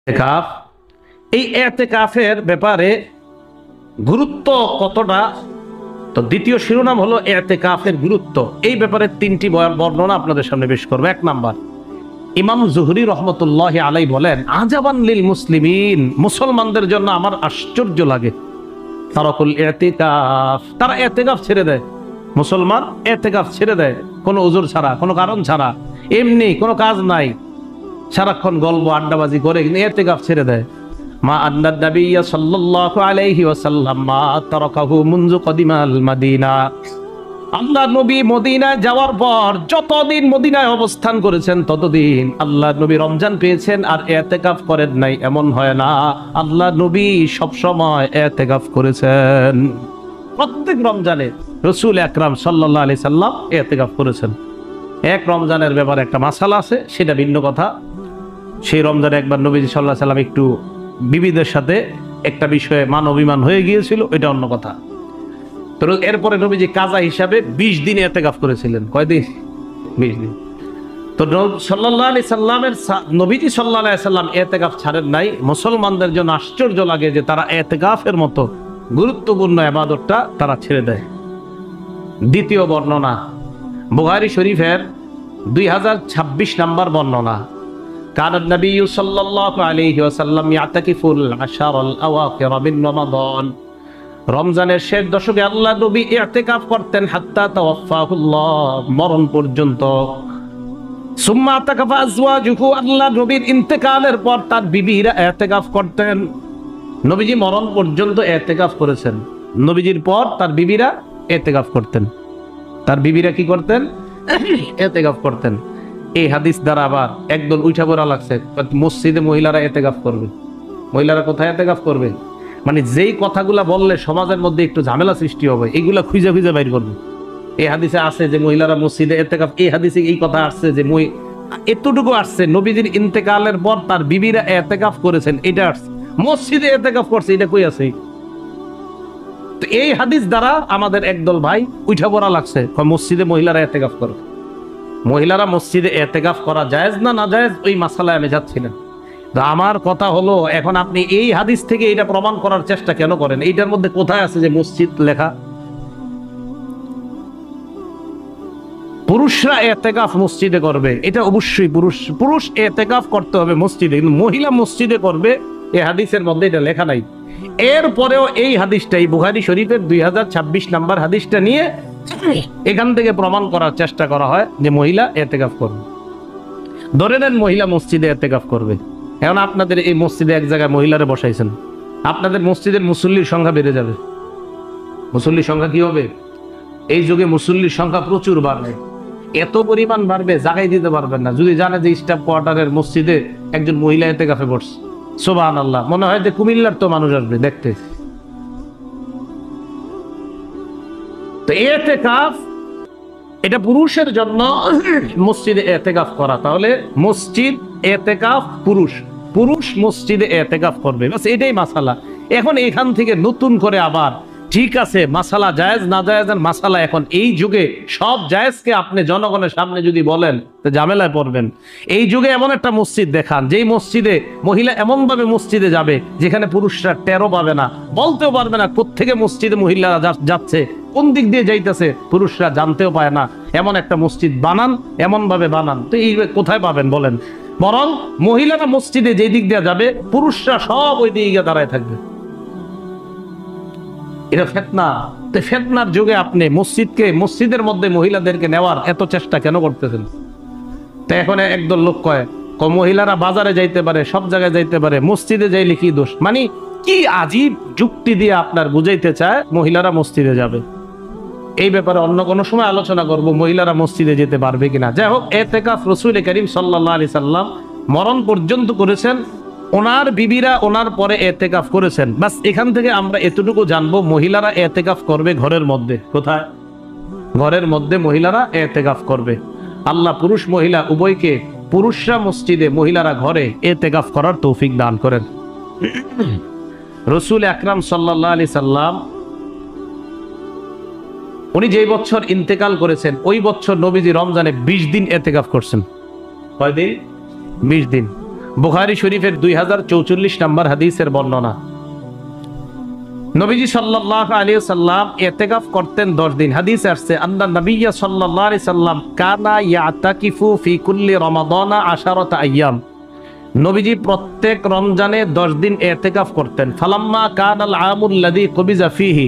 এতেকাফ, এই এতেকাফের ব্যাপারে গুরুত্ব কতটা, তো দ্বিতীয় শিরোনাম হলো এতেকাফের গুরুত্ব। এই ব্যাপারে তিনটি বর্ণনা আপনাদের সামনে পেশ করব। এক নাম্বার, ইমাম জুহরি রহমতুল্লাহ আলাই বলেন, আজাবান লিল মুসলিমিন, মুসলমানদের জন্য আমার আশ্চর্য লাগে, তারাকুল এতেকাফ, তারা এতেকাফ ছেড়ে দেয়। মুসলমান এতেকাফ ছেড়ে দেয় কোনো উজুর ছাড়া, কোনো কারণ ছাড়া, এমনি কোনো কাজ নাই, সারাক্ষণ গল্প আড্ডাবাজি করে কিন্তু এতেকাফ ছেড়ে দেয়। মা আন্নান নবিয়্য সাল্লাল্লাহু আলাইহি ওয়াসাল্লাম মা তারাকাহু মুনযু কদিমাল মাদিনা, আল্লাহ নবী মদিনায় যাওয়ার পর যতদিন মদিনায় অবস্থান করেছেন ততদিন আল্লাহ নবী রমজান পেয়েছেন আর এতেকাফ করেন নাই এমন হয় না। আল্লাহ নবী সব সময় এতেকাফ করেছেন। প্রত্যেক রমজানে রাসূল আকরাম সাল্লাল্লাহু আলাইহি সাল্লাম এতেকাফ করেছেন। এক রমজানের ব্যাপারে একটা মাসালা আছে, সেটা ভিন্ন কথা। সেই রমজানে একবার নবীজি সাল্লাল্লাহু আলাইহি সাল্লাম একটু বিবিদের সাথে একটা বিষয়ে মান অভিমান হয়ে গিয়েছিল, এটা অন্য কথা। তো এরপরে নবীজি কাজা হিসাবে 20 দিন ইতিকাফ করেছিলেন। কয়দিন? 20 দিন। তো সাল্লাল্লাহু আলাইহি সাল্লামের নবীজি সাল্লাল্লাহু আলাইহি সাল্লাম ইতিকাফ ছাড়েন নাই। মুসলমানদের জন্য আশ্চর্য লাগে যে তারা ইতিকাফের মতো গুরুত্বপূর্ণ ইবাদতটা তারা ছেড়ে দেয়। দ্বিতীয় বর্ণনা বুখারী শরীফের 2026 নম্বর বর্ণনা, কানান নবী সাল্লাল্লাহু আলাইহি ওয়াসাল্লাম ইয়াতাকিফুল আশারাল আওয়াখির মিন রমাদান, রমজানের শেষ দশকে আল্লাহ নবী ইতিকাফ করতেন হাত্তা তাওয়াফাহুল্লাহ, মরণ পর্যন্ত। সুম্মা তাকাফা আজওয়াজুহু, আল্লাহ নবীর ইন্তেকালের পর তার বিবিরা ইতিকাফ করতেন। নবীজি মরণ পর্যন্ত ইতিকাফ করেছেন, নবীজির পর তার বিবিরা ইতিকাফ করতেন। তার বিবিরা কি করতেন? ইতিকাফ করতেন। এই হাদিস দ্বারা আবার একদল উঠা পড়া লাগছে, মসজিদে মহিলারা ইতিকাফ করবে। মহিলারা কোথায় ইতিকাফ করবে? মানে যেই কথাগুলা বললে সমাজের মধ্যে একটু ঝামেলা সৃষ্টি হবে, এইগুলা খুঁজে খুঁজে বাইর করবে। এই হাদিসে আছে যে মহিলারা মসজিদে ইতিকাফ, এই হাদিসে এই কথা আসছে যে এতটুকু আসছে নবীজির ইন্তেকালের পর তার বিবিরা ইতিকাফ করেছেন, এটা আসছে। মসজিদে ইতিকাফ করছে, এটা কই আছে? তো এই হাদিস দ্বারা আমাদের একদল ভাই উঠা পড়া লাগছে, মসজিদে মহিলারা ইতিকাফ করে। মহিলারা মসজিদে ইতিকাফ করা জায়েজ না না জায়েজ, ওই মাসালায় আমি যাচ্ছিলাম। আমার কথা হলো, এখন আপনি এই হাদিস থেকে এটা প্রমাণ করার চেষ্টা কেন করেন? এইটার মধ্যে কোথায় আছে যে মসজিদ লেখা? পুরুষরা ইতিকাফ মসজিদে করবে, এটা অবশ্যই পুরুষ ইতিকাফ করতে হবে মসজিদে, কিন্তু মহিলা মসজিদে করবে এই হাদিসের মধ্যে এটা লেখা নাই। এরপরেও এই হাদিসটাই বুখারী শরীফের 2026 নম্বর হাদিসটা নিয়ে এখান থেকে প্রমাণ করার চেষ্টা করা হয় যে মহিলা ইতিকাফ করবে। ধরে নেন মহিলা মসজিদে ইতিকাফ করবে। এখন আপনাদের এই মসজিদে এক জায়গায় মহিলারে বসাইছেন, আপনাদের মসজিদের মুসল্লির সংখ্যা বেড়ে যাবে। মুসল্লির সংখ্যা কি হবে? এই যুগে মুসল্লির সংখ্যা প্রচুর বাড়বে, এত পরিমাণ বাড়বে জায়গায় দিতে পারবেন না। যদি জানে যে স্টাফ কোয়ার্টারের মসজিদে একজন মহিলা ইতিকাফে বসছে, সুবহানাল্লাহ, মনে হয় যে কুমিল্লার তো মানুষ আসবে দেখতে। তো ইতিকাফ এটা পুরুষের জন্য মসজিদে ইতিকাফ করা। তাহলে মসজিদ ইতিকাফ পুরুষ মসজিদে ইতিকাফ করবে, বাস এটাই মাসালা। এখন এখান থেকে নতুন করে আবার ঠিক আছে মাসালা জায়েজ না জায়েজের মাসালা, এখন এই যুগে সব জায়েজকে আপনি জনগণের সামনে যদি বলেন তো ঝামেলায় পড়বেন। এই যুগে এমন একটা মসজিদ দেখান যেই মসজিদে মহিলা এমন ভাবে মসজিদে যাবে যেখানে পুরুষরা টেরও পাবে না, বলতেও পারবে না কোত্থেকে মসজিদে মহিলারা যাচ্ছে, কোন দিক দিয়ে যাইতেছে পুরুষরা জানতেও পায় না, এমন একটা মসজিদ বানান, এমন ভাবে বানান। তো এই কোথায় পাবেন বলেন? বরং মহিলারা মসজিদে যে দিক দিয়ে যাবে পুরুষরা সব ওই দিকে দাঁড়ায় থাকবে। এটা ফিতনা। তো ফিতনার যুগে আপনি মসজিদের মধ্যে মহিলাদেরকে নেওয়ার এত চেষ্টা কেন করতেছেন? তো এখন একদল লোক কয় মহিলারা বাজারে যাইতে পারে, সব জায়গায় যাইতে পারে, মসজিদে যাইলে কি দোষ? মানে কি আজীব যুক্তি দিয়ে আপনার বুঝাইতে চায় মহিলারা মসজিদে যাবে। এই ব্যাপারে অন্য কোনো সময় আলোচনা করব, মহিলারা মসজিদে যেতে পারবে কিনা। যাই হোক, ইতিকাফ রাসূল করিম সাল্লাল্লাহু আলাইহি সাল্লাম মরণ পর্যন্ত করেছেন, ওনার বিবিরা ওনার পরে ইতিকাফ করেছেন। বাস এখান থেকে আমরা এতটুকু জানবো, মহিলারা ইতিকাফ করবে ঘরের মধ্যে। কোথায়? ঘরের মধ্যে মহিলারা ইতিকাফ করবে। আল্লাহ পুরুষ মহিলা উভয়কে, পুরুষরা মসজিদে মহিলারা ঘরে ইতিকাফ করার তৌফিক দান করেন। রাসূল আকরাম সাল্লাল্লাহু আলাইহি সাল্লাম উনি যে বছর ইন্তেকাল করেছেন ওই বছর নবীজি রমজানে 20 দিন ইতিকাফ করছেন। কয়দিন? 20 দিন। বুখারী শরীফের 2044 নম্বর হাদিসের বর্ণনা। নবীজি সাল্লাল্লাহু আলাইহি ওয়াসাল্লাম ইতিকাফ করতেন 10 দিন। হাদিসে আসছে আন্না নবিয়্য সাল্লাল্লাহু আলাইহি সাল্লাম কানা ইয়াতাকিফু ফি কুল্লি রমাদানা 10 আইয়াম। নবীজি প্রত্যেক রমজানে 10 দিন ইতিকাফ করতেন। ফালাম্মা কানাল আমুল লাযী কুবিজা ফীহি,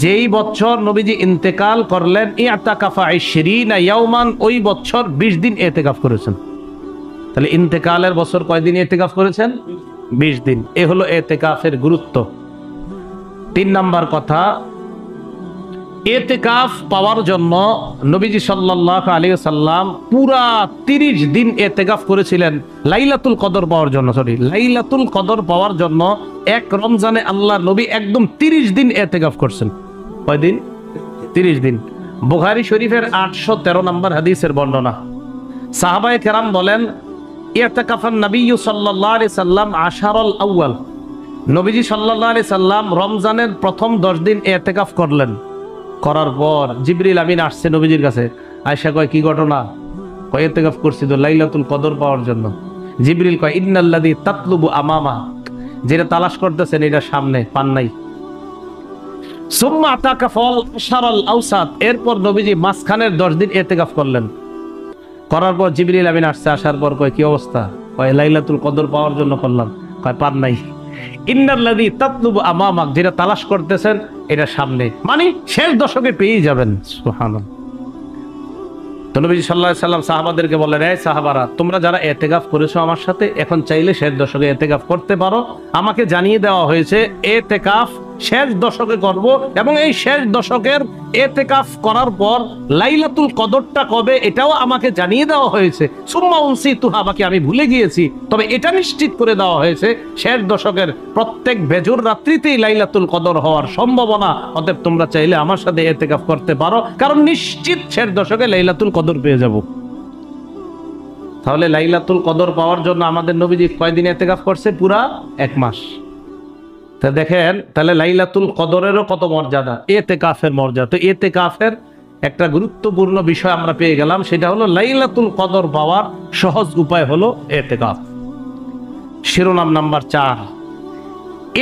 যেই বছর নবীজি ইন্তেকাল করলেন, ইতাকাফা 20 ইয়াওমান, ওই বছর 20 দিন ইতিকাফ করেছেন। তাহলে ইন্তেকালের বছর কয়দিন ইতিকাফ করেছেন? 20 দিন। এ হলো ইতিকাফের গুরুত্ব। 3 নাম্বার কথা, ইতিকাফ পাওয়ার জন্য নবীজি সাল্লাল্লাহু আলাইহি ওয়াসাল্লাম পুরা 30 দিন ইতিকাফ করেছিলেন লাইলাতুল কদর পাওয়ার জন্য। লাইলাতুল কদর পাওয়ার জন্য এক রমজানে আল্লাহ নবী একদম 30 দিন ইতিকাফ করছেন। কয়দিন? 30 দিন। বুখারী শরীফের 813 নম্বর হাদিসের বর্ণনা। সাহাবায়ে কেরাম বলেন, ইতিকাফান নবী সাল্লাল্লাহু আলাইহি সাল্লাম আশারুল আউয়াল, নবীজি সাল্লাল্লাহু আলাইহি সাল্লাম রমজানের প্রথম 10 দিন ইতিকাফ করলেন। করার পর জিবরিল আমিন আসছে নবীজির কাছে। আয়েশা কয়, কি ঘটনা? কয়, ইতিকাফ করছি তো লাইলাতুল কদর পাওয়ার জন্য। জিবরিল কয়, ইন্নাল্লাযী তাতলুবু আমামা, যেটা তালাশ করতেছেন এটা সামনে, পান নাই। সুম্মা আতাকাফাল আশারাল আওসাত, এরপর নবীজি মাঝখানের 10 দিন ইতিকাফ করলেন। করার পর জিবরিল আমিন আসছে, আসার পর কয়, কি অবস্থা? কয়, লাইলাতুল কদর পাওয়ার জন্য করলাম। কয়, পান নাই। ইন্নাল্লাযী তাতলুবু আমামাক, যেটা তালাশ করতেছেন এটা সামনে, মানে শেষ দশকে পেয়ে যাবেন। সুবহানাল্লাহ। তো নবী সাল্লাল্লাহু আলাইহি সাল্লাম সাহাবাদেরকে বললেন, এই সাহাবারা, তোমরা যারা ইতিকাফ করেছো আমার সাথে, এখন চাইলে শেষ দশকে ইতিকাফ করতে পারো। আমাকে জানিয়ে দেওয়া হয়েছে ইতিকাফ শেষ দশকে করব, এবং এই শেষ দশকের ইতিকাফ করার পর লাইলাতুল কদরটা কবে এটাও আমাকে জানিয়ে দেওয়া হয়েছে। সুম্মা উনসিতুহা, বাকি আমি ভুলে গিয়েছি, তবে এটা নিশ্চিত করে দেওয়া হয়েছে শেষ দশকের প্রত্যেক বেজুর রাত্রিতেই লাইলাতুল কদর হওয়ার সম্ভাবনা। অতএব তোমরা চাইলে আমার সাথে ইতিকাফ করতে পারো, কারণ নিশ্চিত শেষ দশকে লাইলাতুল কদর পেয়ে যাব। তাহলে লাইলাতুল কদর পাওয়ার জন্য আমাদের নবীজি কয়দিন ইতিকাফ করছে? পুরা 1 মাস। তা দেখেন, তাহলে লাইলাতুল কদরেরও কত মর্যাদা, ইতিকাফের মর্যাদা। তো ইতিকাফের একটা গুরুত্বপূর্ণ বিষয় আমরা পেয়ে গেলাম, সেটা হলো লাইলাতুল কদর পাওয়ার সহজ উপায় হলো ইতিকাফ। শিরোনাম নাম্বার 4,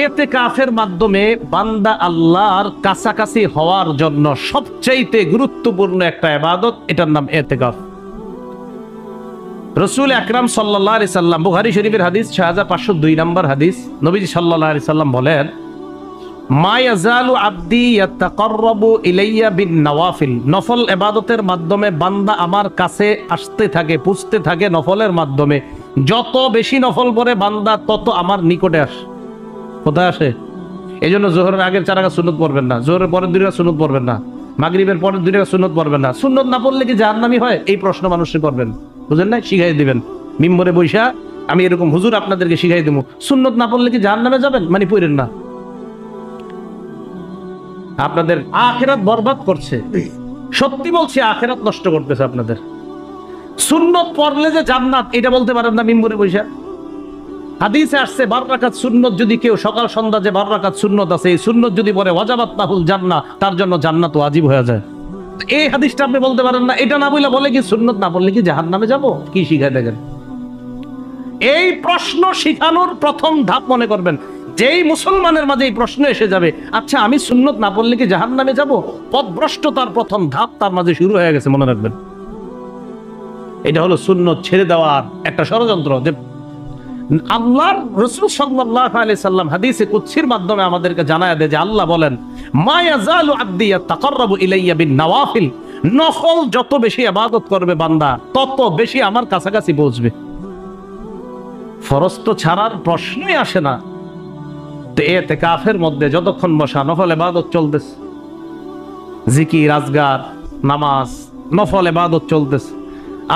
ইতিকাফের মাধ্যমে বান্দা আল্লাহর কাছাকাছি হওয়ার জন্য সবচাইতে গুরুত্বপূর্ণ একটা ইবাদত, এটার নাম ইতিকাফ। রাসূল আকরাম সাল্লাল্লাহু আলাইহি সাল্লাম, বুখারী শরীফের হাদিস 6502 নম্বর হাদিস, নবীজি সাল্লাল্লাহু আলাইহি সাল্লাম বলেন, মা ইয়াজালু আবদি ইয়াতাকাররাবু ইলাইয়া বিন নওয়াফিল, নফল ইবাদতের মাধ্যমে বান্দা আমার কাছে আসতে থাকে, পুছতে থাকে নফলের মাধ্যমে। যত বেশি নফল পড়ে বান্দা, তত আমার নিকটে আসে। কোথায় আসে? এই জন্য জোহরের আগের 4 রাকাত সুন্নত পড়বেন না, জোহরের পরের 2 রাকাত সুন্নত পড়বেন না, মাগরিবের পরের 2 রাকাত সুন্নত পড়বেন না। সুন্নত না পড়লে কি জাহান্নামী হয়? এই প্রশ্ন মানুষকে করবেন, বুঝেন না? শিখাই দিবেন মিম্বরে বৈশা, আমি এরকম হুজুর আপনাদেরকে শিখাই দেবো, সুন্নত না পড়লে কি জাহান্নামে যাবেন? মানে পড়েন না। আপনাদের আখিরাত বরবাদ করছে, সত্যি বলছি, আখিরাত নষ্ট করতেছে আপনাদের। সুন্নত পড়লে যে জান্নাত, এটা বলতে পারেন না মিম্বরে বৈশা? হাদিসে আসছে 12 রাকাত সুন্নত যদি কেউ সকাল সন্ধ্যা যে 12 রাকাত সুন্নত আছে, এই সুন্নত যদি পড়ে ওয়াজাবাত লাহুল জান্নাহ, তার জন্য জান্নাত ওয়াজিব হয়ে যায়। এই হাদিসটা আপনি বলতে পারেন না? এটা না বলে কি সুন্নত না পড়লে কি জাহান্নামে যাব? কি শিখায় দেখেন। এই প্রশ্ন শিখানোর প্রথম ধাপ মনে করবেন, যেই মুসলমানের মাঝে এই প্রশ্ন এসে যাবে, আচ্ছা আমি সুন্নত না পড়লে কি জাহান্নামে যাব, পথভ্রষ্টতার প্রথম ধাপ তার মাঝে শুরু হয়ে গেছে, মনে রাখবেন। এটা হলো সুন্নত ছেড়ে দেওয়ার একটা ষড়যন্ত্র। যে আল্লাহর রাসূল সাল্লাল্লাহু আলাইহি সাল্লাম হাদিসে কুদসির মাধ্যমে আমাদেরকে জানায় দেয় যে আল্লাহ বলেন, মা ইয়াজালু আবদি ইয়াতাকাররাবু ইলাইয়া বিন নওয়াফিল, নফল যত বেশি ইবাদত করবে বান্দা, তত বেশি আমার কাছাকাছি পৌঁছবে। ফরজ তো ছাড়ার প্রশ্নই আসে না। তো ইতিকাফের মধ্যে যতক্ষণ বসা, নফল ইবাদত চলতেছে, জিকির, আজগার, নামাজ, নফল ইবাদত চলতেছে।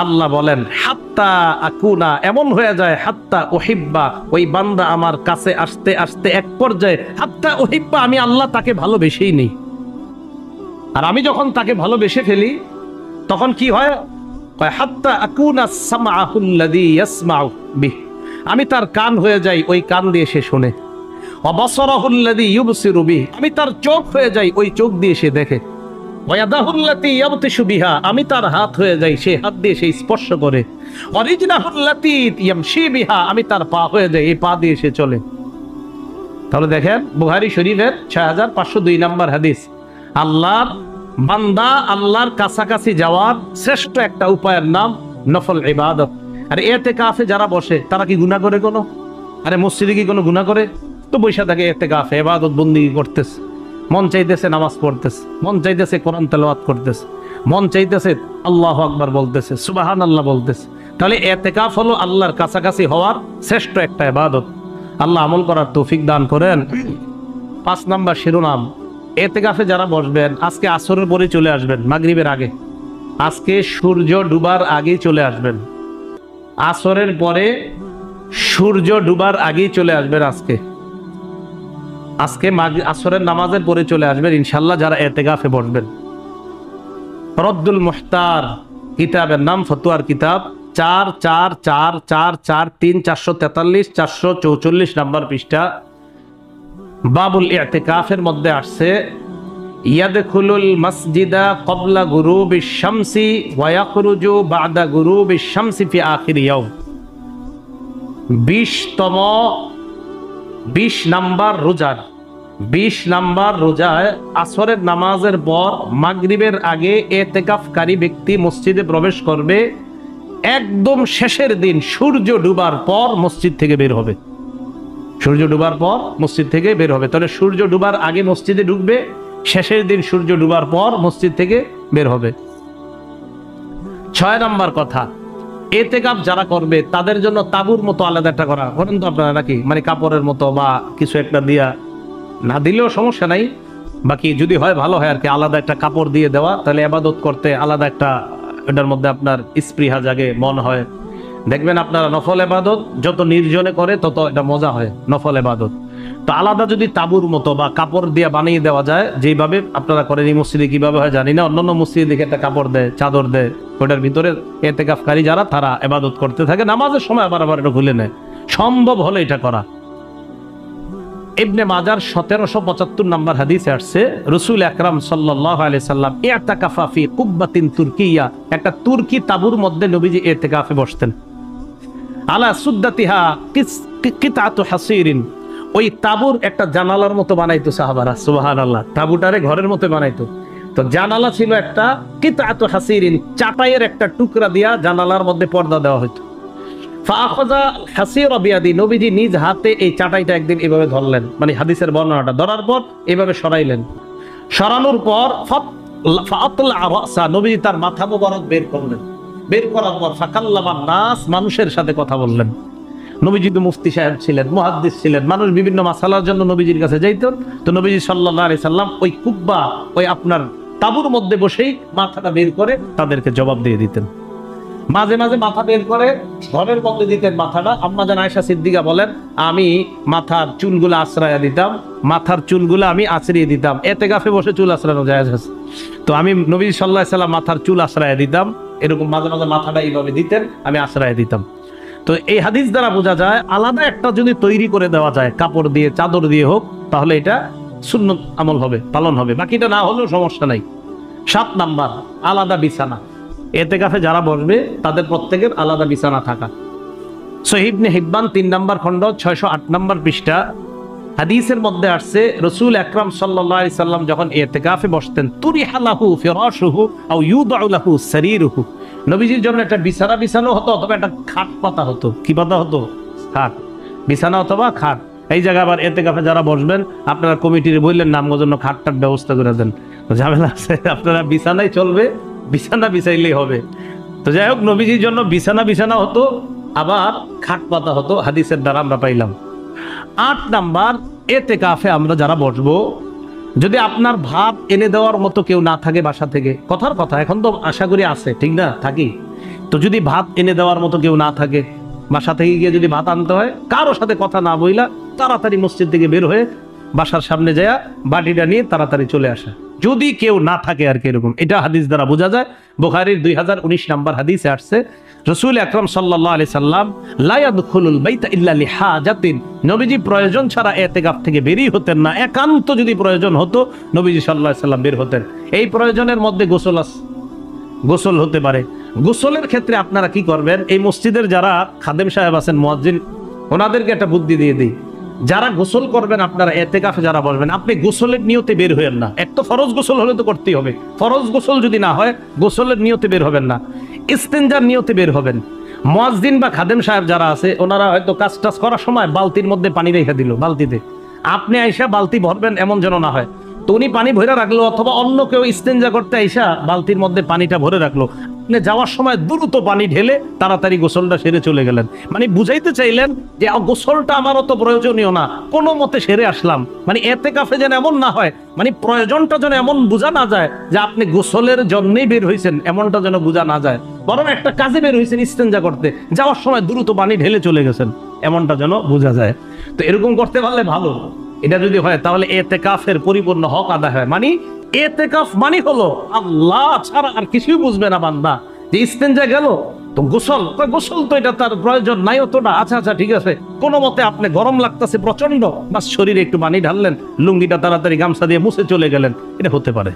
আল্লাহ বলেন, হাত্তা আকুনা, এমন হয়ে যায়, হাত্তা উহিব্বা, ওই বান্দা আমার কাছে আসতে আসতে এক পর্যায়ে, হাত্তা উহিব্বা, আমি আল্লাহ তাকে ভালোবেসেই নেই। আর আমি যখন তাকে ভালোবেসে ফেলি, তখন কি হয়? হাত্তা আকুনা সামআহুল্লাযী ইয়াসমাউ বিহি, আমি তার কান হয়ে যাই, ওই কান দিয়ে সে শুনে। ওয়া বাসারাহুল্লাযী ইউবসিরু বিহি, আমি তার চোখ হয়ে যাই, ওই চোখ দিয়ে সে দেখে। ওয়াদাহুল্লাতি ইয়াবতিশু বিহা, আমি তার হাত হয়ে যাই, সেই হাত দিয়ে সে স্পর্শ করে। ওয়ারিজলাহুল্লাতি ইয়ামশি বিহা, আমি তার পা হয়ে যাই, এই পা দিয়ে সে চলে। তাহলে দেখেন বুখারী শরীফের 6502 নম্বর হাদিস, আল্লাহর বান্দা আল্লাহর কাছাকাছি যাওয়ার শ্রেষ্ঠ একটা উপায়ের নাম নফল ইবাদত। আর ইতিকাফে যারা বসে তারা কি গুনাহ করে কোনো? আরে মসজিদে কি কোনো গুনাহ করে? তো বৈশা থাকে ইতিকাফে ইবাদত বন্দেগী করতেছে, মন চাইতেছে নামাজ পড়তেছে, মন চাইতেছে কোরআন তেলাওয়াত করতেছে, মন চাইতেছে আল্লাহু আকবার বলতেছে, সুবহানাল্লাহ বলতেছে। তাহলে ইতিকাফ হলো আল্লাহর কাছাকাছি হওয়ার শ্রেষ্ঠ একটা ইবাদত। আল্লাহ আমল করার তৌফিক দান করেন। 5 নাম্বার শিরোনাম, ইতিকাফে যারা বসবেন আজকে আসরের পরে চলে আসবেন, মাগরিবের আগে। আজকে সূর্য ডুবার আগেই চলে আসবেন, আসরের পরে সূর্য ডুবার আগেই চলে আসবেন। আজকে আসরের নামাজের পরে চলে আসবেন ইনশাআল্লাহ যারা ইতিকাফে বসবেন। রদ্দুল মুহতার কিতাবের নাম, ফতোয়ার কিতাব, 4444443 443 444 নাম্বার পৃষ্ঠা। বাবুল ইতিকাফের মধ্যে আসছে ইয়াদখুলুল মসজিদা ক্বাবলা গুরুবিশ শামসি ওয়া ইয়াখরুজু বা'দা গুরুবিশ শামসি ফি আখির ইয়াউম। 20 নাম্বার রোজায় আসরের নামাজের পর মাগরিবের আগে ইতিকাফকারী ব্যক্তি মসজিদে প্রবেশ করবে, একদম শেষের দিন সূর্য ডুবার পর মসজিদ থেকে বের হবে। সূর্য ডুবার পর মসজিদ থেকে বের হবে। তাহলে সূর্য ডুবার আগে মসজিদে ঢুকবে, শেষের দিন সূর্য ডুবার পর মসজিদ থেকে বের হবে। 6 নাম্বার কথা, ইতিকাফ যারা করবে তাদের জন্য তাঁবুর মতো আলাদা একটা করা, করেন তো আপনারা নাকি? মানে কাপড়ের মতো বা কিছু একটা দিয়া, না দিলেও সমস্যা নাই, বাকি যদি হয় ভালো হয় আর কি, আলাদা একটা কাপড় দিয়ে দেওয়া, তাহলে ইবাদত করতে আলাদা একটা, এটার মধ্যে আপনার স্পৃহা জাগে, মন হয়। দেখবেন আপনারা নফল ইবাদত যত নির্জনে করে তত এটা মজা হয় নফল ইবাদত। তো আলাদা যদি তাঁবুর মতো বা কাপড় দিয়ে বানিয়ে দেওয়া যায়, যেভাবে আপনারা করেন, এই মসজিদে কিভাবে হয় জানি না, অন্যান্য মসজিদে দেখে একটা কাপড় দেয়, চাদর দেয়, ওটার ভিতরে ইতিকাফকারী যারা তারা ইবাদত করতে থাকে, নামাজের সময় আবার এটা খুলে নেয়, সম্ভব হলে এটা করা। ইবনে মাজার 1775 নাম্বার হাদিসে আসছে, রাসূল আকরাম সাল্লাল্লাহু আলাইহি সাল্লাম ইতিকাফা ফি কুব্বাতিন তুর্কিয়া, একটা তুর্কি তাঁবুর মধ্যে নবীজি ইতিকাফে বসতেন। আলা সুদ্দাতিহা কিতাতু হাসিরিন, ওই তাঁবুর একটা জানালার মতো বানাইতো সাহাবারা, সুবহানাল্লাহ, তাঁবুটারে ঘরের মতো বানাইতো। তো জানালা ছিল একটা, কিতাতু হাসিরিন, চাটাইয়ের একটা টুকরা দিয়া জানালার মধ্যে পর্দা দেওয়া হতো। ফাআখাযা হাসিরা বিয়াদি, নবীজি নিজ হাতে এই চাটাইটা একদিন এভাবে ধরলেন, মানে হাদিসের বর্ণনাটা, ধরার পর এভাবে সরাইলেন, সরানোর পর ফাআতলা রাসা, নবীজি তার মাথা মোবারক বের করলেন, বের করার পর ফাকাল্লামান নাস, মানুষের সাথে কথা বললেন। নবীজি তো মুফতি সাহেব ছিলেন, মুহাদ্দিস ছিলেন, মানুষ বিভিন্ন মাসালার জন্য নবীজির কাছে যাইতেন। তো নবীজি সাল্লাল্লাহু আলাইহি সাল্লাম ওই কুব্বা, ওই আপনার তাঁবুর মধ্যে বসেই মাথাটা বের করে তাদেরকে জবাব দিয়ে দিতেন। মাঝে মাঝে মাথা বের করে ঘরের মধ্যে দিতেন মাথাটা। আম্মা জান আয়েশা সিদ্দিকা বলেন, আমি মাথার চুলগুলো আশ্রয় দিতাম, মাথার চুলগুলো আমি আছড়িয়ে দিতাম। ইতিকাফে বসে চুল আশ্রানো জায়েজ আছে, তো আমি নবী সাল্লাল্লাহু আলাইহি সাল্লাম মাথার চুল আশ্রয় দিতাম, এরকম মাঝে মাঝে মাথাটা এইভাবে দিতেন, আমি আশ্রয় দিতাম। তো এই হাদিস দ্বারা বোঝা যায় আলাদা একটা যদি তৈরি করে দেওয়া যায়, কাপড় দিয়ে, চাদর দিয়ে হোক, তাহলে এটা সুন্নত আমল হবে, পালন হবে, বাকিটা না হলেও সমস্যা নাই। 7 নাম্বার, আলাদা বিছানা। ইতিকাফে যারা বসবে তাদের প্রত্যেকের আলাদা বিছানা থাকা। সহিহ ইবনে হিব্বান 3 নাম্বার খণ্ড 608 নাম্বার পৃষ্ঠা, হাদিসের মধ্যে আসছে রাসূল আকরাম সাল্লাল্লাহু আলাইহি সাল্লাম যখন ইতিকাফে বসতেন, তুরিহা লাহু ফিরাশুহু আও ইউদাউ লাহু সারীরুহু, নবীজির জন্য একটা বিছানা বিছানো হতো অথবা একটা খাট পাতা হতো। কি পাতা হতো? খাট, বিছানা অথবা খাট। এই জায়গায় আবার ইতিকাফে যারা বসবেন আপনারা কমিটির বললেন নামগো জন্য খাটটার ব্যবস্থা করে দেন, ঝামেলা আছে, আপনারা বিছানায় চলবে, বিছানা বিছাইলেই হবে। তো যাই হোক, নবীজির জন্য বিছানা হতো, আবার খাট পাতা হতো, হাদিসের দ্বারা আমরা পাইলাম। 8 নাম্বার, ইতিকাফে আমরা যারা বসবো, যদি আপনার ভাত এনে দেওয়ার মতো কেউ না থাকে বাসা থেকে, কথার কথা, এখন তো আশা করি আছে, ঠিক না? থাকি তো, যদি ভাত এনে দেওয়ার মতো কেউ না থাকে, বাসা থেকে গিয়ে যদি ভাত আনতে হয়, কারো সাথে কথা না বইলা তাড়াতাড়ি মসজিদ থেকে বের হয়ে বাসার সামনে যায় বাটিটা নিয়ে তাড়াতাড়ি চলে আসা, যদি কেউ না থাকে আর কি, এরকম। এটা হাদিস দ্বারা বোঝা যায়। বুখারীর 2019 নাম্বার হাদিসে আসছে, রাসূল আকরাম সাল্লাল্লাহু আলাইহি সাল্লাম লা ইয়াদখুলুল বাইতা ইল্লা লিহাজাতিন, নবীজি প্রয়োজন ছাড়া ইতিকাফ থেকে বেরিয়ে হতেন না। একান্ত যদি প্রয়োজন হতো নবীজি সাল্লাল্লাহু আলাইহি সাল্লাম বের হতেন। এই প্রয়োজনের মধ্যে গোসল আছে, গোসল হতে পারে। গোসলের ক্ষেত্রে আপনারা কি করবেন, এই মসজিদের যারা খাদেম সাহেব আছেন, মুয়াজ্জিন, ওনাদেরকে একটা বুদ্ধি দিয়ে দিই। যারা গোসল করবেন, আপনারা ইতিকাফে যারা বসবেন, আপনি গোসলের নিয়তে বের হবেন না। এক তো ফরজ গোসল হলে তো করতেই হবে, ফরজ গোসল যদি না হয় গোসলের নিয়তে বের হবেন না, ইস্তেঞ্জার নিয়তে বের হবেন। মুয়াজ্জিন বা খাদেম সাহেব যারা আছে, ওনারা হয়তো কাজ টাজ করার সময় বালতির মধ্যে পানি রেখে দিল, বালতিতে আপনি আইসা বালতি ভরবেন এমন যেন না হয়। তো উনি পানি ভরে রাখলো, অথবা অন্য কেউ ইস্তেঞ্জা করতে আইসা বালতির মধ্যে পানিটা ভরে রাখলো, আপনি যাওয়ার সময় দ্রুত পানি ঢেলে তাড়াতাড়ি গোসলটা সেরে চলে গেলেন। মানে বুঝাইতে চাইলেন যে গোসলটা আমার অত প্রয়োজনীয় না, কোনো মতে সেরে আসলাম। মানে ইতিকাফে যেন এমন না হয়, মানে প্রয়োজনটা যেন এমন বোঝা না যায় যে আপনি গোসলের জন্যই বের হয়েছেন, এমনটা যেন বোঝা না যায়। বরং একটা কাজে বের হয়েছেন ইস্তেঞ্জা করতে, যাওয়ার সময় দ্রুত পানি ঢেলে চলে গেছেন, এমনটা যেন বোঝা যায়। তো এরকম করতে পারলে ভালো। এটা যদি হয় তাহলে ইতিকাফের পরিপূর্ণ হক আদায় হয়। মানে ইতিকাফ মানে হলো আল্লাহ ছাড়া আর কিছুই বুঝবে না বান্দা। যে ইস্তেঞ্জা গেল তো গোসল, গোসল তো এটা তার প্রয়োজন নাই অতটা, আচ্ছা আচ্ছা ঠিক আছে, কোনো মতে আপনি গরম লাগতেছে প্রচন্ড, বাস শরীরে একটু পানি ঢাললেন, লুঙ্গিটা তাড়াতাড়ি গামছা দিয়ে মুছে চলে গেলেন, এটা হতে পারে।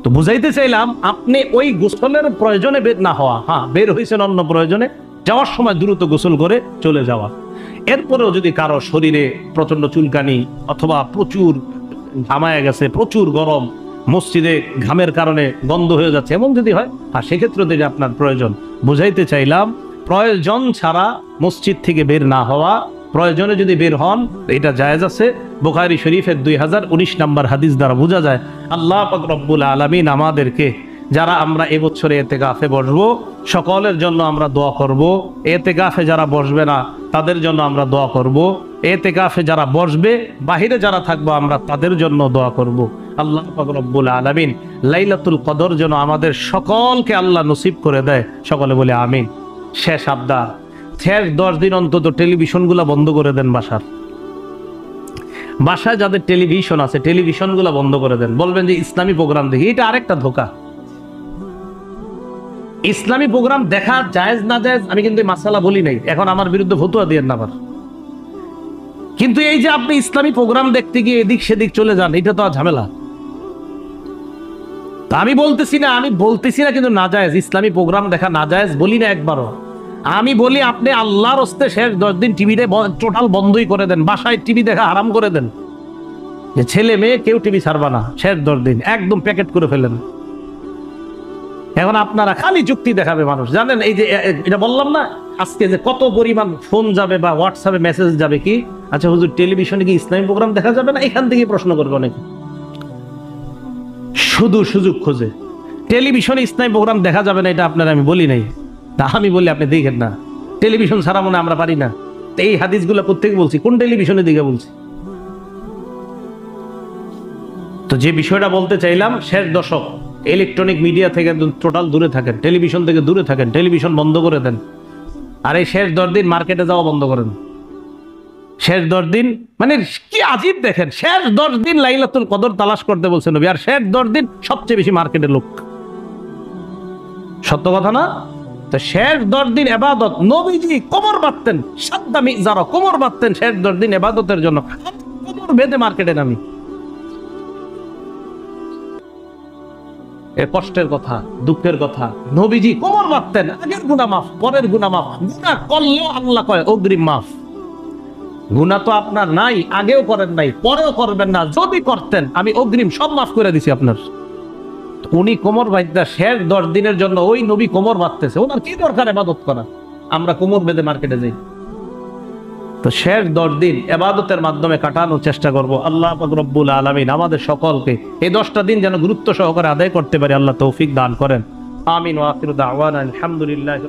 তো বুঝাইতে চাইলাম আপনি ওই গোসলের প্রয়োজনে বের না হওয়া, হ্যাঁ বের হয়েছেন অন্য প্রয়োজনে, যাওয়ার সময় দ্রুত গোসল করে চলে যাওয়া। এরপরেও যদি কারো শরীরে প্রচন্ড চুলকানি অথবা প্রচুর ঘামায় গেছে, প্রচুর গরম, মসজিদে ঘামের কারণে গন্ধ হয়ে যাচ্ছে, এমন যদি হয়, আর সেক্ষেত্রে যদি আপনার প্রয়োজন, বুঝাইতে চাইলাম প্রয়োজন ছাড়া মসজিদ থেকে বের না হওয়া, প্রয়োজনে যদি বের হন এটা জায়েজ আছে। বুখারী শরীফের 2019 নম্বর হাদিস দ্বারা বোঝা যায় আল্লাহ পাক রব্বুল আলামিন আমাদেরকে, যারা আমরা এবছরে ইতিকাফে বসবো সকলের জন্য আমরা দোয়া করব, ইতিকাফে যারা বসবে না তাদের জন্য আমরা দোয়া করব, ইতিকাফে যারা বসবে বাহিরে যারা থাকবো আমরা তাদের জন্য দোয়া করব। আল্লাহ পাক রব্বুল আলামিন লাইলাতুল কদর যেন আমাদের সকলকে আল্লাহ নসিব করে দেয়, সকলে বলে আমিন। শেষ আবদার, শেষ 10 দিন অন্তত টেলিভিশনগুলো বন্ধ করে দেন। বাসায় যাদের টেলিভিশন আছে টেলিভিশনগুলো বন্ধ করে দেন। বলবেন যে ইসলামী প্রোগ্রাম দেখি, এটা আরেকটা ধোঁকা। ইসলামী প্রোগ্রাম দেখা জায়েজ না জায়েজ আমি কিন্তু মাসালা বলি নাই, এখন আমার বিরুদ্ধে ফতোয়া দিয়েন না আবার। কিন্তু এই যে আপনি ইসলামী প্রোগ্রাম দেখতে গিয়ে এদিক সেদিক চলে যান, এটা তো ঝামেলা। তা আমি বলতেছি না কিন্তু না জায়েজ, ইসলামী প্রোগ্রাম দেখা না জায়েজ বলি না একবারও। আমি বলি আপনি আল্লাহর হস্তে শেষ 10 দিন টিভিতে টোটাল বন্ধই করে দেন, বাসায় টিভি দেখা হারাম করে দেন, যে ছেলে মেয়ে কেউ টিভি ছাড়বা না, শেষ 10 দিন একদম প্যাকেট করে ফেলেন। এখন আপনারা খালি যুক্তি দেখাবে মানুষ, জানেন এই যে এটা বললাম না আজকে যে কত পরিমাণ ফোন যাবে বা হোয়াটসঅ্যাপে মেসেজ যাবে, কি আচ্ছা হুজুর টেলিভিশনে কি ইসলামী প্রোগ্রাম দেখা যাবে না, এখান থেকে প্রশ্ন করবে অনেকে, শুধু সুযোগ খোঁজে। টেলিভিশনে ইসলামী প্রোগ্রাম দেখা যাবে না এটা আপনারা আমি বলি নাই, তা আমি বলি আপনি দেখেন না, টেলিভিশন ছাড়া মনে আমরা পারি না। এই হাদিসগুলো প্রত্যেক বলছি, কোন টেলিভিশনে দিকে বলছি। তো যে বিষয়টা বলতে চাইলাম, শেষ দশক ইলেকট্রনিক মিডিয়া থেকে টোটাল দূরে থাকেন, টেলিভিশন থেকে দূরে থাকেন, টেলিভিশন বন্ধ করে দেন। আর এই শেষ 10 দিন মার্কেটে যাওয়া বন্ধ করেন। শেষ 10 দিন মানে কি আজীব, দেখেন শেষ 10 দিন লাইলাতুল কদর তালাশ করতে বলছেন নবী, আর শেষ 10 দিন সবচেয়ে বেশি মার্কেটের লোক। সত্য কথা না? তো শেষ 10 দিন ইবাদত, নবীজি কোমর বাঁধতেন, সাদ্দা মিজারা কোমর বাঁধতেন শেষ 10 দিন ইবাদতের জন্য, কোমর বেঁধে মার্কেটে নামি। এ কষ্টের কথা, দুঃখের কথা, নবীজি কোমর বাঁধতেন, আগের গুনাহ মাফ, পরের গুনাহ মাফ, গুনাহ করলেও আল্লাহ কয় অগ্রিম মাফ। গুনাহ তো আপনার নাই, আগেও করেন নাই, পরেও করবেন না, যদি করতেন আমি অগ্রিম সব মাফ করে দিছি আপনার। উনি কোমর বাঁধতে শেষ 10 দিনের জন্য, ওই নবী কোমর বাঁধতেছে, ওনার কি দরকার ইবাদত করা, আমরা কোমর বেঁধে মার্কেটে যাই। তো শেষ 10 দিন ইবাদতের মাধ্যমে কাটানোর চেষ্টা করব। আল্লাহ পাক রব্বুল আলামিন আমাদের সকলকে এই 10টা দিন যেন গুরুত্ব সহকারে আদায় করতে পারি, আল্লাহ তৌফিক দান করেন। আমিন ওয়া আখিরু দাওয়ানা আলহামদুলিল্লাহি।